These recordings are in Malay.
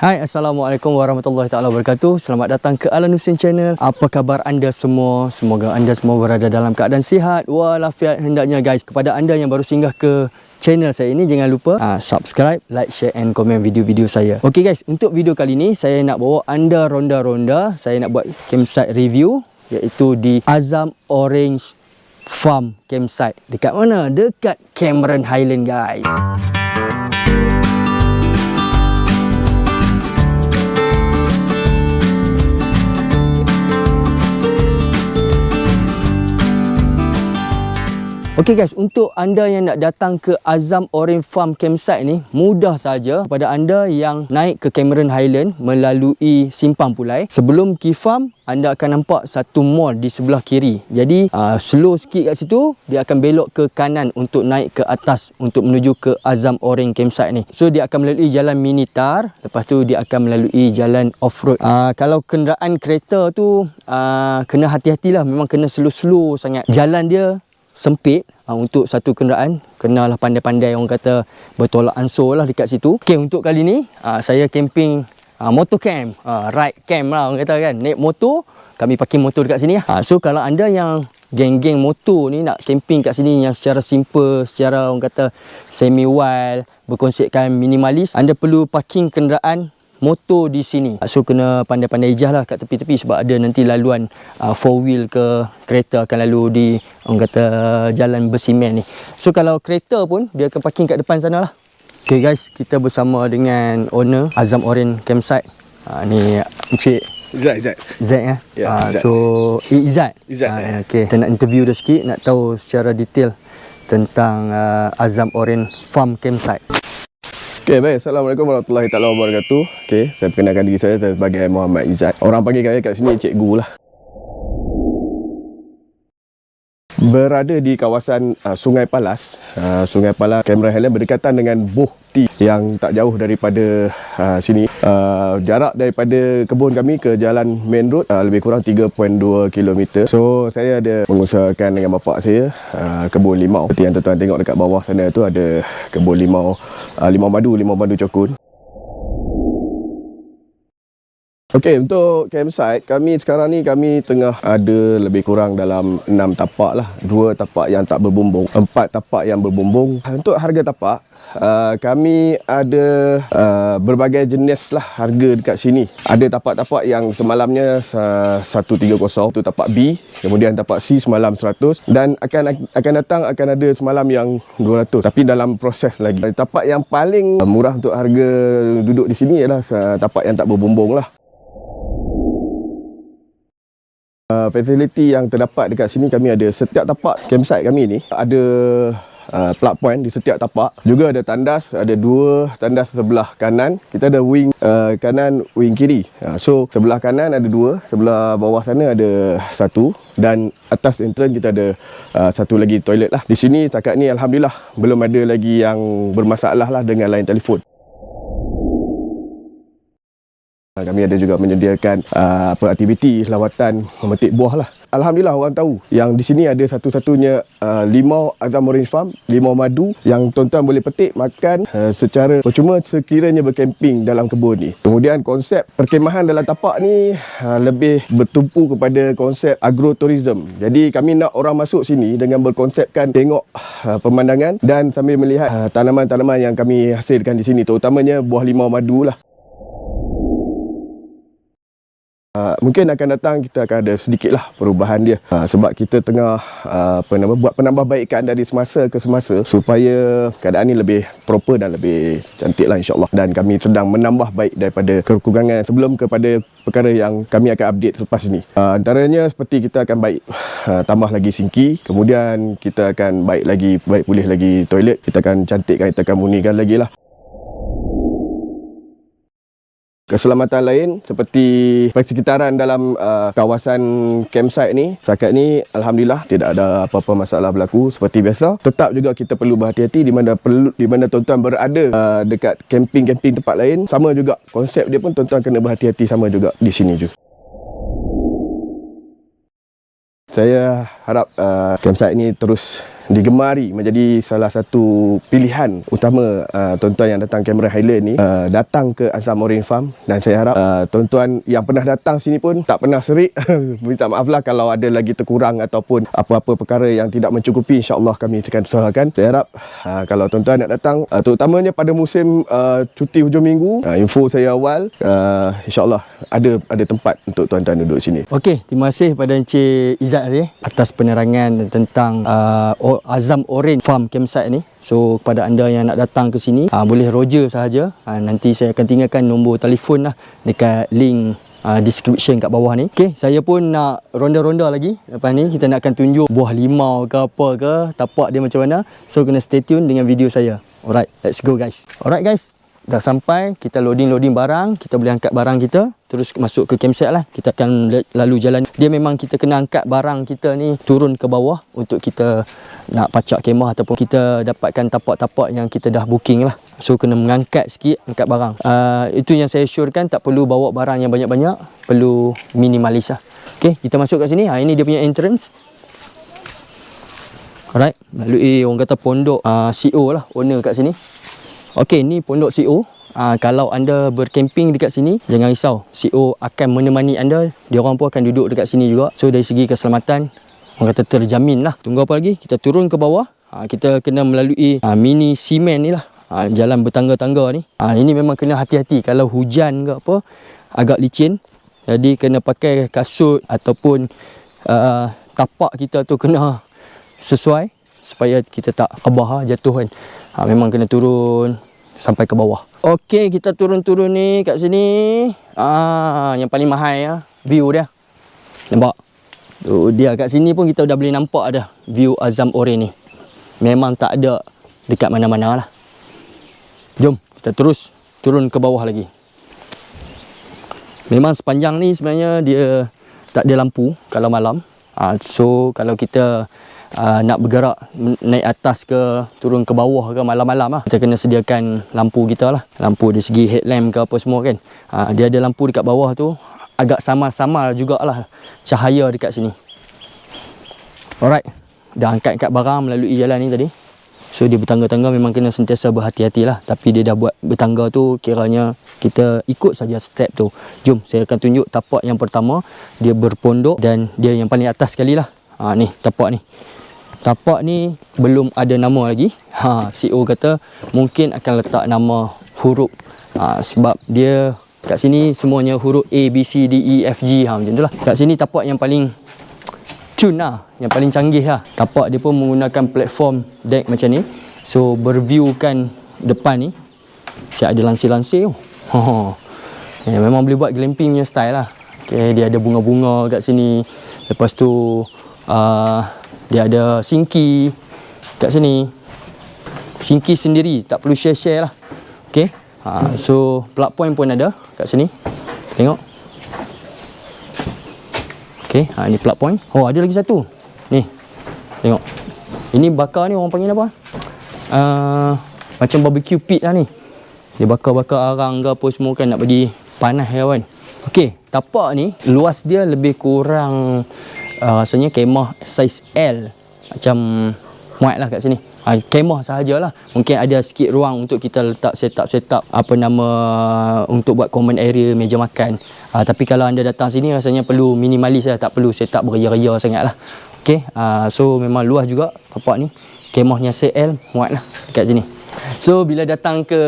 Hai, Assalamualaikum warahmatullahi taala wabarakatuh. Selamat datang ke Alan Hussein Channel. Apa khabar anda semua? Semoga anda semua berada dalam keadaan sihat walafiat hendaknya guys. Kepada anda yang baru singgah ke channel saya ini, jangan lupa subscribe, like, share and komen video-video saya. Okey guys, untuk video kali ini saya nak bawa anda ronda-ronda. Saya nak buat campsite review, iaitu di Azam Orange Farm Campsite. Dekat mana? Dekat Cameron Highland guys. Okey guys, untuk anda yang nak datang ke Azam Orange Farm Campsite ni, mudah saja. Pada anda yang naik ke Cameron Highland melalui Simpang Pulai, sebelum Key Farm, anda akan nampak satu mall di sebelah kiri. Jadi slow sikit kat situ, dia akan belok ke kanan untuk naik ke atas untuk menuju ke Azam Orange Campsite ni. So dia akan melalui jalan mini-tar, lepas tu dia akan melalui jalan off-road. Kalau kenderaan kereta tu kena hati-hatilah, memang kena slow-slow sangat. Jalan dia sempit untuk satu kenderaan, kenalah pandai-pandai, orang kata bertolak ansur lah dekat situ. Okay, untuk kali ni saya camping motor camp, ride camp lah orang kata kan, naik motor, kami parking motor dekat sini lah. So kalau anda yang geng-geng motor ni nak camping kat sini yang secara simple, secara orang kata semi wild, berkonsepkan minimalis, anda perlu parking kenderaan motor di sini. So kena pandai-pandai ejah lah kat tepi-tepi, sebab ada nanti laluan 4-wheel ke kereta akan lalu di orang kata jalan bersimen ni. So kalau kereta pun dia akan parking kat depan sana lah. Okay guys, kita bersama dengan owner Azam Orange Campsite. Ni Encik Izzat ya? So Izzat. Okay, kita nak interview dia sikit, nak tahu secara detail tentang Azam Orange Farm Campsite. Okay, baik. Assalamualaikum warahmatullahi taala wabarakatuh. Okay, saya perkenalkan diri saya sebagai Muhammad Izzat. Orang panggil saya kat sini cikgu lah. Berada di kawasan Sungai Palas. Sungai Palas, Cameron Highland berdekatan dengan Boh Tea yang tak jauh daripada sini. Jarak daripada kebun kami ke jalan main road lebih kurang 3.2 km. So saya ada mengusahakan dengan bapak saya kebun limau. Seperti yang tuan-tuan tengok dekat bawah sana tu ada kebun limau, limau madu cokun. Okey, untuk campsite kami sekarang ni, kami tengah ada lebih kurang dalam 6 tapak lah. 2 tapak yang tak berbumbung, 4 tapak yang berbumbung. Untuk harga tapak, kami ada berbagai jenis lah harga dekat sini. Ada tapak-tapak yang semalamnya 130, tu tapak B. Kemudian tapak C semalam 100. Dan akan datang akan ada semalam yang 200. Tapi dalam proses lagi. Tapak yang paling murah untuk harga duduk di sini adalah tapak yang tak berbumbung lah. Fasiliti yang terdapat dekat sini, kami ada setiap tapak campsite kami ni ada plug point di setiap tapak. Juga ada tandas, ada 2 tandas sebelah kanan. Kita ada wing kanan, wing kiri. So sebelah kanan ada 2, sebelah bawah sana ada 1, dan atas entrance kita ada 1 lagi toilet lah. Di sini setakat ni alhamdulillah belum ada lagi yang bermasalah lah dengan line telefon. Kami ada juga menyediakan aktiviti lawatan memetik buah lah. Alhamdulillah orang tahu yang di sini ada satu-satunya limau Azam Orange Farm, limau madu yang tuan-tuan boleh petik, makan secara percuma sekiranya berkemping dalam kebun ni. Kemudian konsep perkemahan dalam tapak ni lebih bertumpu kepada konsep agrotourism. Jadi kami nak orang masuk sini dengan berkonsepkan tengok pemandangan dan sambil melihat tanaman-tanaman yang kami hasilkan di sini, terutamanya buah limau madu lah. Mungkin akan datang kita akan ada sedikitlah perubahan dia, sebab kita tengah buat penambahbaikan dari semasa ke semasa supaya keadaan ni lebih proper dan lebih cantik lah insyaAllah. Dan kami sedang menambah baik daripada kekurangan sebelum kepada perkara yang kami akan update selepas ini. Antaranya seperti kita akan baik tambah lagi sinki, kemudian kita akan baik pulih lagi toilet, kita akan cantikkan, kita akan murnikan lagi lah. Keselamatan lain seperti persekitaran dalam kawasan campsite ni, setakat ni alhamdulillah tidak ada apa-apa masalah berlaku seperti biasa. Tetap juga kita perlu berhati-hati di mana tuan-tuan berada dekat camping tempat lain, sama juga konsep dia pun tuan-tuan kena berhati-hati sama juga di sini juga. Saya harap campsite ni terus digemari menjadi salah satu pilihan utama tuan-tuan yang datang Cameron Highland ni datang ke Azam Orange Farm. Dan saya harap tuan-tuan yang pernah datang sini pun tak pernah serik. Minta maaf lah kalau ada lagi terkurang ataupun apa-apa perkara yang tidak mencukupi. InsyaAllah kami akan usahakan. Saya harap kalau tuan-tuan nak datang, terutamanya pada musim cuti hujung minggu, info saya awal, InsyaAllah ada tempat untuk tuan-tuan duduk sini. Okey, terima kasih pada Encik Izzat tadi atas penerangan tentang Azam Orange Farm Campsite ni. So kepada anda yang nak datang ke sini, boleh roger sahaja. Nanti saya akan tinggalkan nombor telefon lah dekat link description kat bawah ni. Okey, saya pun nak ronda-ronda lagi. Lepas ni kita nak akan tunjuk buah limau ke apa ke, tapak dia macam mana. So kena stay tune dengan video saya. Alright, let's go guys. Alright guys, dah sampai, kita loading barang, kita boleh angkat barang kita terus masuk ke campsite lah. Kita akan lalu jalan. Dia memang kita kena angkat barang kita ni turun ke bawah untuk kita nak pacak kemah ataupun kita dapatkan tapak-tapak yang kita dah booking lah. So kena mengangkat sikit, angkat barang. Itu yang saya syorkan, tak perlu bawa barang yang banyak-banyak, perlu minimalis lah. Okay, kita masuk kat sini. Ini dia punya entrance. Alright, melalui orang kata pondok CO lah, owner kat sini. Okey, ni pondok CO. Kalau anda berkemping dekat sini, jangan risau. CO akan menemani anda. Dia orang pun akan duduk dekat sini juga. So dari segi keselamatan, orang kata terjamin lah. Tunggu apa lagi? Kita turun ke bawah. Kita kena melalui mini simen ni lah. Jalan bertangga-tangga ni. Ini memang kena hati-hati. Kalau hujan ke apa, agak licin. Jadi kena pakai kasut ataupun tapak kita tu kena sesuai supaya kita tak kebah jatuh kan. Memang kena turun sampai ke bawah. Okey, kita turun-turun ni kat sini. Yang paling mahal ya, view dia. Nampak? Dia kat sini pun kita dah boleh nampak dah view Azam Orange ni. Memang tak ada dekat mana-mana lah. Jom kita terus turun ke bawah lagi. Memang sepanjang ni sebenarnya dia tak ada lampu kalau malam. So kalau kita nak bergerak naik atas ke turun ke bawah ke malam-malam lah, kita kena sediakan lampu kita lah. Lampu dari segi headlamp ke apa semua kan. Dia ada lampu dekat bawah tu, agak samar-samar jugalah cahaya dekat sini. Alright, dah angkat barang melalui jalan ni tadi. So dia bertangga-tangga, memang kena sentiasa berhati-hati lah. Tapi dia dah buat bertangga tu, kiranya kita ikut saja step tu. Jom saya akan tunjuk tapak yang pertama. Dia berpondok dan dia yang paling atas sekali lah. Ni tapak ni. Tapak ni belum ada nama lagi. CEO kata mungkin akan letak nama huruf. Sebab dia kat sini semuanya huruf A, B, C, D, E, F, G. Macam tu lah. Kat sini tapak yang paling cun lah, yang paling canggih lah. Tapak dia pun menggunakan platform deck macam ni. So berviewkan depan ni. Siap ada lansir-lansir. Memang boleh buat glamping punya style lah. Okay, dia ada bunga-bunga kat sini. Lepas tu dia ada sinki kat sini. Sinki sendiri, tak perlu share-share lah. Okay. So plug point pun ada kat sini. Tengok. Okay, ni plug point. Oh, ada lagi satu. Ni. Tengok. Ini bakar ni orang panggil apa? Macam barbecue pit lah ni. Dia bakar-bakar arang ke apa semua kan, nak bagi panas ya kan. Okay, tapak ni luas dia lebih kurang rasanya kemah saiz L. Macam muat lah kat sini. Kemah sahajalah. Mungkin ada sikit ruang untuk kita letak setup apa nama, untuk buat common area, meja makan. Tapi kalau anda datang sini rasanya perlu minimalis lah. Tak perlu setup beria-ria sangat lah. Okay, so memang luas juga tapak ni. Kemahnya CL muat lah dekat sini. So bila datang ke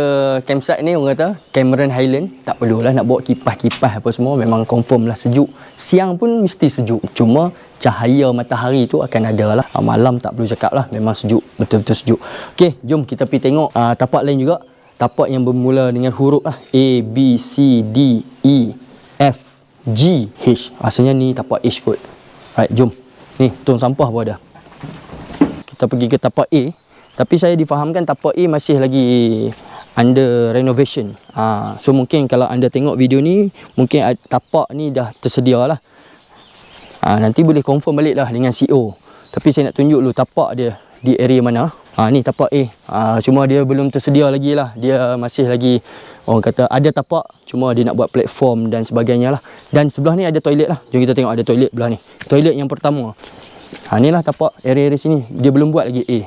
campsite ni, orang kata Cameron Highland, tak perlulah nak bawa kipas-kipas apa semua. Memang confirm lah sejuk. Siang pun mesti sejuk. Cuma cahaya matahari tu akan ada lah. Malam tak perlu cakap lah, memang sejuk, betul-betul sejuk. Okay, jom kita pergi tengok tapak lain juga. Tapak yang bermula dengan huruf lah, A, B, C, D, E, F, G, H. Rasanya ni tapak H kot. Right, jom. Ni tong sampah pun ada. Kita pergi ke tapak A. Tapi saya difahamkan tapak A masih lagi under renovation. So mungkin kalau anda tengok video ni, mungkin tapak ni dah tersedia lah. Nanti boleh confirm balik lah dengan CEO. Tapi saya nak tunjuk dulu tapak dia di area mana. Ni tapak A. Cuma dia belum tersedia lagi lah. Dia masih lagi, orang kata ada tapak, cuma dia nak buat platform dan sebagainya lah. Dan sebelah ni ada toilet lah. Jom kita tengok ada toilet belah ni. Toilet yang pertama. Inilah tapak area-area sini. Dia belum buat lagi A.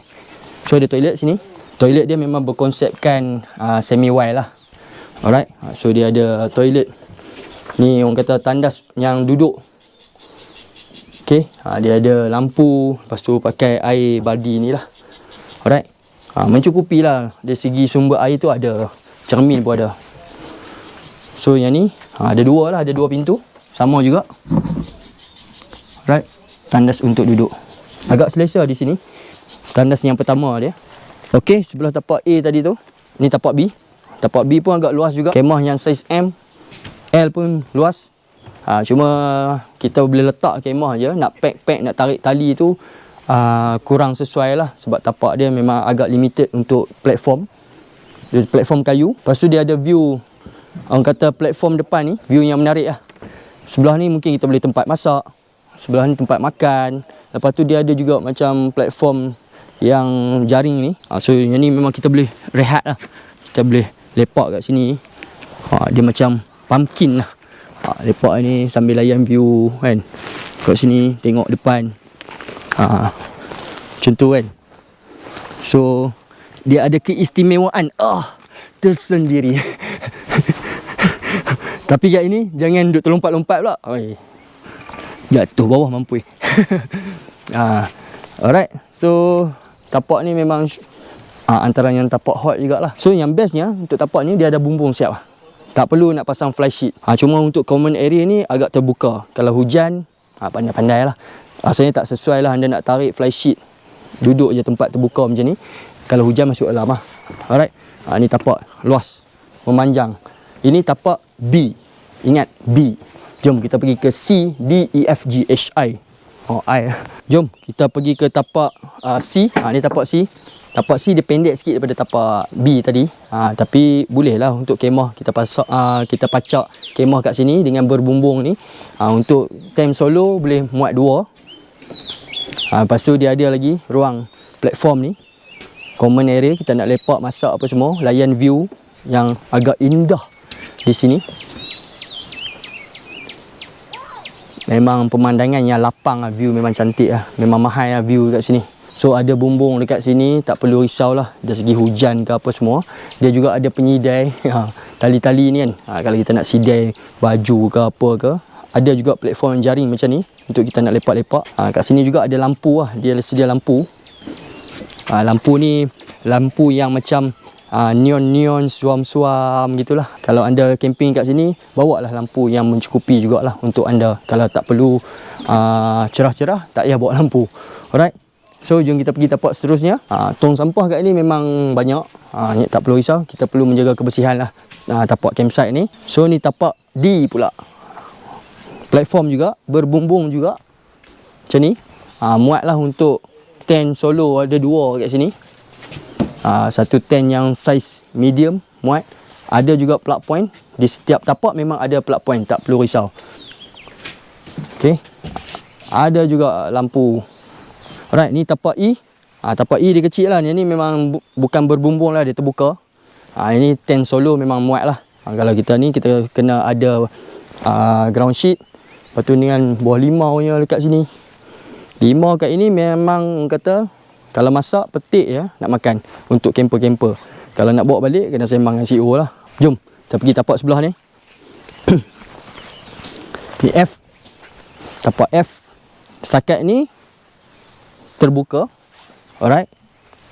So ada toilet sini. Toilet dia memang berkonsepkan semi wide lah. Alright. So dia ada toilet. Ni orang kata tandas yang duduk. Okay. Dia ada lampu. Lepas tu pakai air baldi ni lah. Alright. Mencukupi lah. Dari segi sumber air tu ada. Cermin pun ada. So yang ni ada dua lah. Ada dua pintu. Sama juga. Alright. Tandas untuk duduk. Agak selesa di sini. Tandas yang pertama dia. Okey, sebelah tapak A tadi tu. Ni tapak B. Tapak B pun agak luas juga. Kemah yang saiz M, L pun luas. Cuma kita boleh letak kemah je. Nak pack, nak tarik tali tu kurang sesuai lah. Sebab tapak dia memang agak limited untuk platform. Dia platform kayu. Lepas tu dia ada view. Orang kata platform depan ni, view yang menarik lah. Sebelah ni mungkin kita boleh tempat masak. Sebelah ni tempat makan. Lepas tu dia ada juga macam platform yang jaring ni. So yang ni memang kita boleh rehat lah. Kita boleh lepak kat sini. Dia macam pumpkin lah. Lepak ni sambil layan view kan. Kat sini tengok depan. Macam tu kan. So dia ada keistimewaan tersendiri. Tapi kat ini jangan duduk terlompat-lompat pula. Jatuh bawah mampui. Alright. So tapak ni memang antara yang tapak hot jugalah. So yang bestnya untuk tapak ni dia ada bumbung siap lah. Tak perlu nak pasang fly sheet. Cuma untuk common area ni agak terbuka. Kalau hujan pandai-pandai lah. Rasanya tak sesuai lah anda nak tarik fly sheet. Duduk je tempat terbuka macam ni. Kalau hujan masuk dalam lah. Alright. Ni tapak luas, memanjang. Ini tapak B. Ingat B. Jom kita pergi ke C, D, E, F, G, H, I. I. Jom kita pergi ke tapak C. Ni tapak C. Tapak C dia pendek sikit daripada tapak B tadi. Tapi boleh lah untuk kemah kita pacak kemah kat sini dengan berbumbung ni. Untuk time solo boleh muat dua. Lepas tu dia ada lagi ruang platform ni. Common area kita nak lepak masak apa semua. Layan view yang agak indah di sini. Memang pemandangan yang lapang lah. View memang cantik lah. Memang mahal lah view kat sini. So ada bumbung dekat sini. Tak perlu risau lah. Dari segi hujan ke apa semua. Dia juga ada penyidai. Tali-tali ni kan. Kalau kita nak sidai baju ke apa ke. Ada juga platform jaring macam ni. Untuk kita nak lepak-lepak. Kat sini juga ada lampu lah. Dia sedia lampu. Lampu ni lampu yang macam neon-neon, suam-suam gitulah. Kalau anda camping kat sini, bawa lah lampu yang mencukupi jugalah untuk anda. Kalau tak perlu cerah-cerah, tak payah bawa lampu. Alright. So jom kita pergi tapak seterusnya. Tong sampah kat ni memang banyak. Tak perlu risau, kita perlu menjaga kebersihan lah tapak campsite ni. So ni tapak D pula. Platform juga, berbumbung juga. Macam ni. Muat lah untuk tent solo, ada dua kat sini. Satu tent yang saiz medium muat. Ada juga plug point. Di setiap tapak memang ada plug point, tak perlu risau. Okey. Ada juga lampu. Alright, ni tapak E. Tapak E dia kecil lah. Yang ni memang bukan berbumbung lah, dia terbuka. Ini tent solo memang muat lah. Kalau kita ni kita kena ada ground sheet. Lepas tu dengan buah limau nya dekat sini. Limau kat ini memang kata kalau masak petik ya nak makan untuk camper-camper. Kalau nak bawa balik kena sembang dengan CEO lah. Jom kita pergi tapak sebelah ni. Ni F. Tapak F. Setakat ni terbuka. Alright.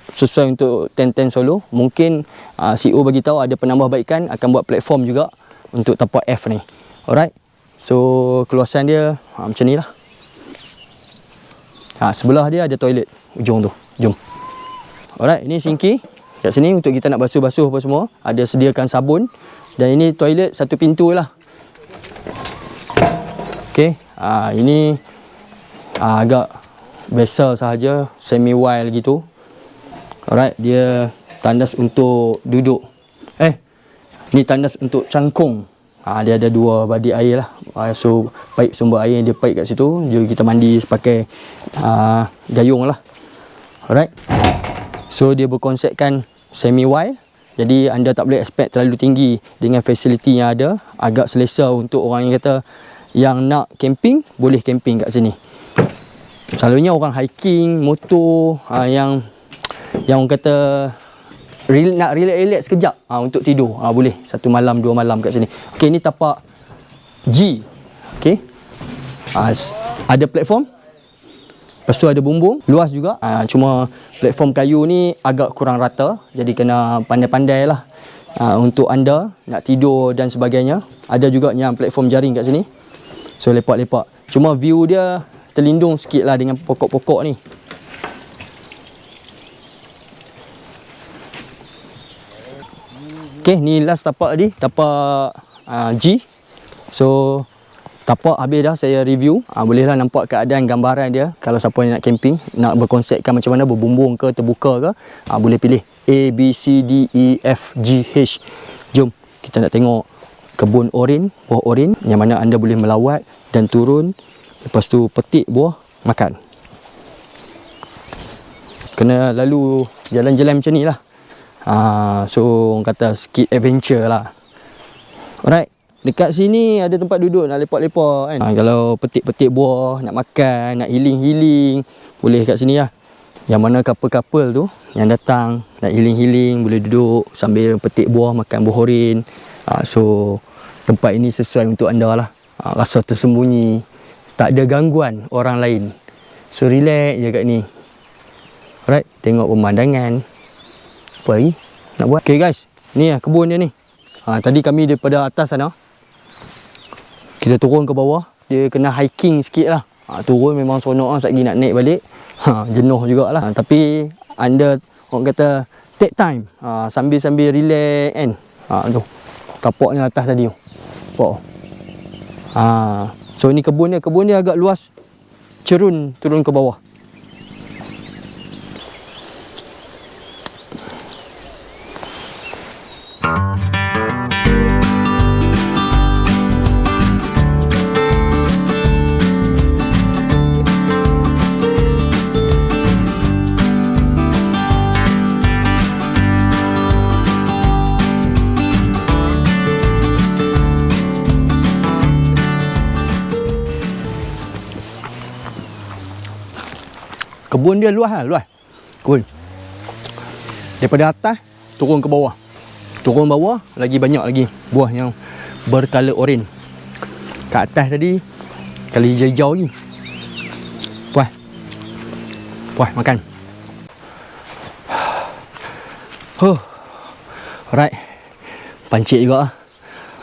Sesuai untuk tent-tent solo. Mungkin CEO bagi tahu ada penambahbaikan akan buat platform juga untuk tapak F ni. Alright. So keluasan dia macam ni lah. Sebelah dia ada toilet ujung tu. Jom. Alright, ini sinki kat sini untuk kita nak basuh-basuh apa semua. Ada sediakan sabun. Dan ini toilet satu pintu lah. Okey, ini agak biasa sahaja, semi wide gitu. Alright, dia tandas untuk duduk. Ni tandas untuk cangkung. Dia ada dua badik air lah. So paip sumber air yang dia paip kat situ. Jadi kita mandi pakai gayung lah. Alright. So dia berkonsepkan semi wide. Jadi anda tak boleh expect terlalu tinggi dengan fasiliti yang ada. Agak selesa untuk orang yang kata yang nak camping, boleh camping kat sini. Selalunya orang hiking, motor yang orang kata nak relax sekejap untuk tidur, boleh 1 malam 2 malam kat sini. Okey, ni tapak G. Okey, ada platform, lepas tu ada bumbung, luas juga. Cuma platform kayu ni agak kurang rata, jadi kena pandai-pandai lah untuk anda nak tidur dan sebagainya. Ada juga yang platform jaring kat sini, so lepak-lepak. Cuma view dia terlindung sikit lah dengan pokok-pokok ni. Okay, ni last tapak tadi, tapak G. So tapak habis dah saya review. Bolehlah nampak keadaan gambaran dia. Kalau siapa yang nak camping, nak berkonsepkan macam mana, berbumbung ke, terbuka ke, boleh pilih A, B, C, D, E, F, G, H. Jom kita nak tengok kebun oren, buah oren yang mana anda boleh melawat dan turun, lepas tu petik buah, makan. Kena lalu jalan-jalan macam ni lah. So orang kata sikit adventure lah. Alright, dekat sini ada tempat duduk nak lepak-lepak kan. Kalau petik-petik buah, nak makan, nak healing-healing, boleh kat sini lah. Yang mana couple-couple tu yang datang nak healing-healing, boleh duduk sambil petik buah, makan buah oren. So tempat ini sesuai untuk anda lah. Rasa tersembunyi, tak ada gangguan orang lain, so relax je kat ni. Alright, tengok pemandangan. Apa lagi nak buat? Okay guys, ni lah kebun dia ni. Tadi kami daripada atas sana, kita turun ke bawah. Dia kena hiking sikit lah. Turun memang seronok lah. Sekejap nak naik balik, jenuh jugalah. Tapi anda, orang kata, take time, sambil-sambil relax kan. Tu tapaknya atas tadi tu. So ni kebun dia agak luas, cerun turun ke bawah. Kebun dia luas lah, luas. Kebun. Daripada atas turun ke bawah. Turun bawah lagi banyak lagi buah yang berkala oren. Kat atas tadi kala hijau-hijau lagi. Puas. Puas makan. Alright. Pancit juga lah.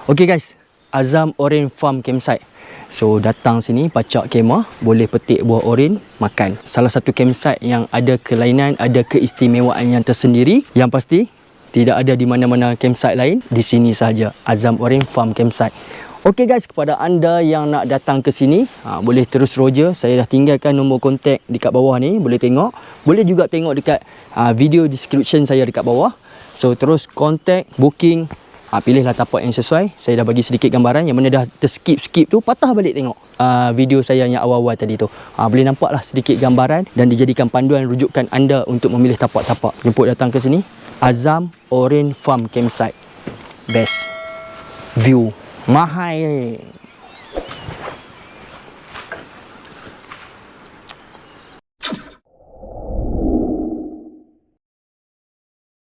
Okay guys, Azam Oren Farm Campsite. So datang sini, pacak kemah, boleh petik buah oren, makan. Salah satu campsite yang ada kelainan, ada keistimewaan yang tersendiri. Yang pasti tidak ada di mana-mana campsite lain, di sini sahaja, Azam Oren Farm Campsite. Okey guys, kepada anda yang nak datang ke sini, boleh terus roja. Saya dah tinggalkan nombor kontak dekat bawah ni, boleh tengok. Boleh juga tengok dekat video description saya dekat bawah. So terus kontak, booking. Pilihlah tapak yang sesuai. Saya dah bagi sedikit gambaran. Yang mana dah terskip-skip tu, patah balik tengok video saya yang awal-awal tadi tu. Boleh nampaklah sedikit gambaran dan dijadikan panduan rujukan anda untuk memilih tapak-tapak. Jemput datang ke sini, Azam Oren Farm Campsite. Best view. Mahal.